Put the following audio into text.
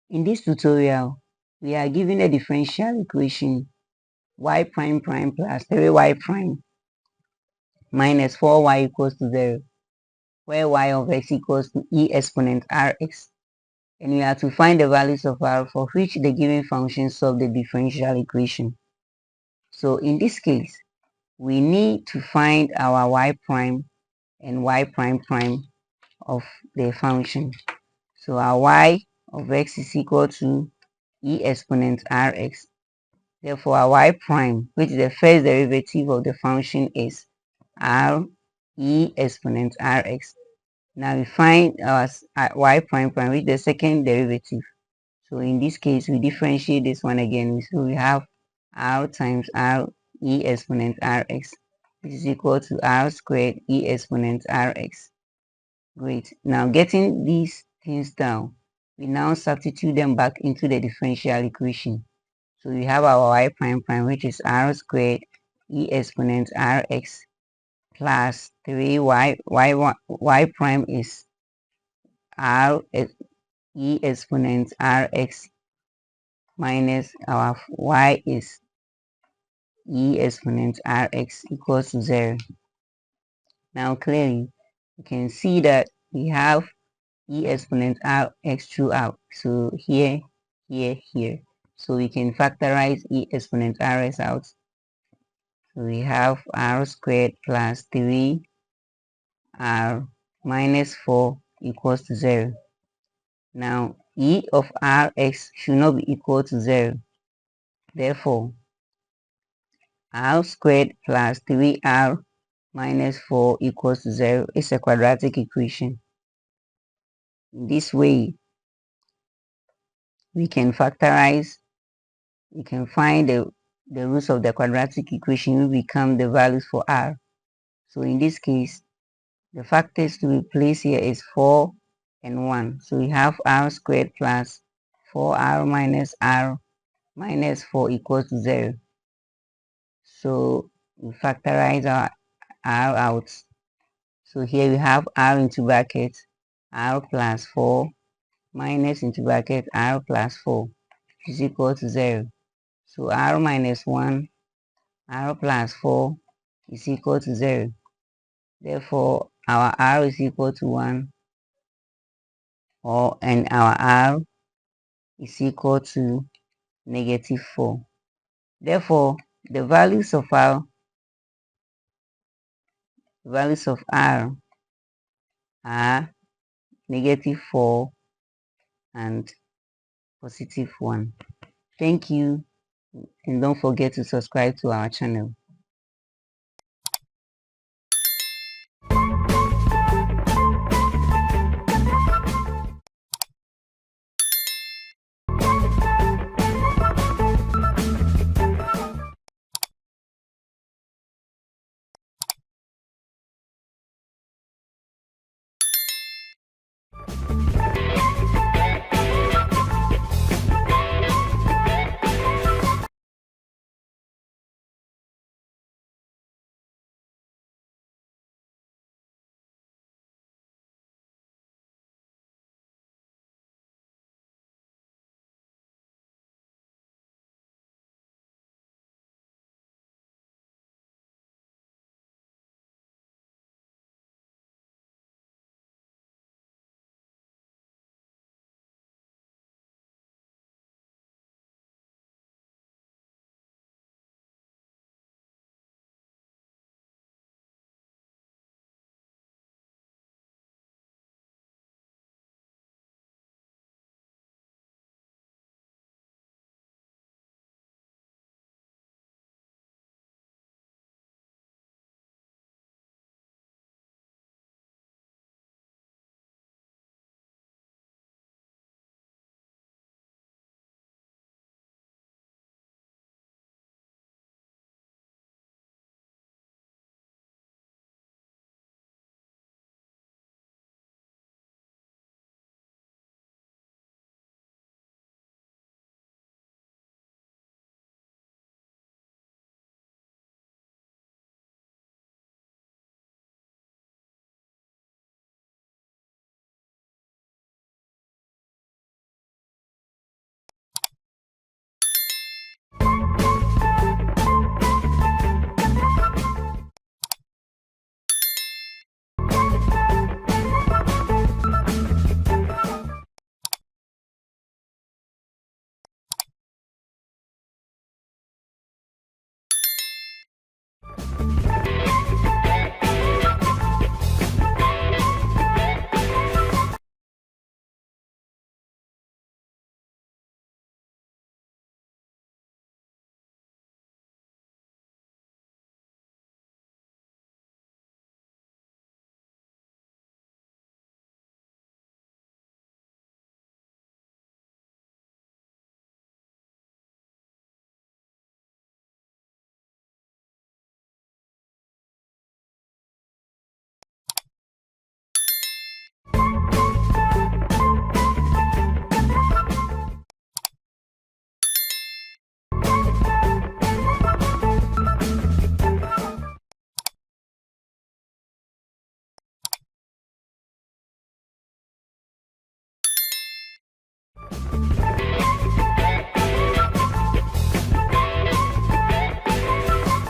In this tutorial, we are given a differential equation y prime prime plus 3y prime minus 4y equals to 0, where y of x equals to e exponent rx. And we are to find the values of r for which the given function solve the differential equation. So in this case, we need to find our y prime and y prime prime of the function. So our y of x is equal to e exponent rx. Therefore, our y prime, which is the first derivative of the function, is r e exponent rx. Now we find our y prime prime, which is the second derivative. So in this case, we differentiate this one again. So we have r times r e exponent rx, which is equal to r squared e exponent rx. Great. Now getting these things down, we now substitute them back into the differential equation. So we have our y prime prime, which is r squared e exponent rx plus 3y prime is r e exponent rx minus our y is e exponent rx equals to 0. Now clearly, you can see that we have e exponent rx throughout. So here, here, here. So we can factorize e exponent rx out. So we have r squared plus 3r minus 4 equals to 0. Now, e of rx should not be equal to 0. Therefore, r squared plus 3r minus 4 equals to 0 is a quadratic equation. In this way, we can factorize, we can find the roots of the quadratic equation will become the values for r. So in this case, the factors to be placed here is 4 and 1. So we have r squared plus 4r minus 4 equals to 0. So we factorize our r out. So here we have r into bracket r plus 4 minus into bracket r plus 4 is equal to 0. So r minus 1, r plus 4 is equal to 0. Therefore, our r is equal to 1, and our r is equal to negative 4. Therefore, the values of r are negative 4 and positive 1. Thank you, and don't forget to subscribe to our channel.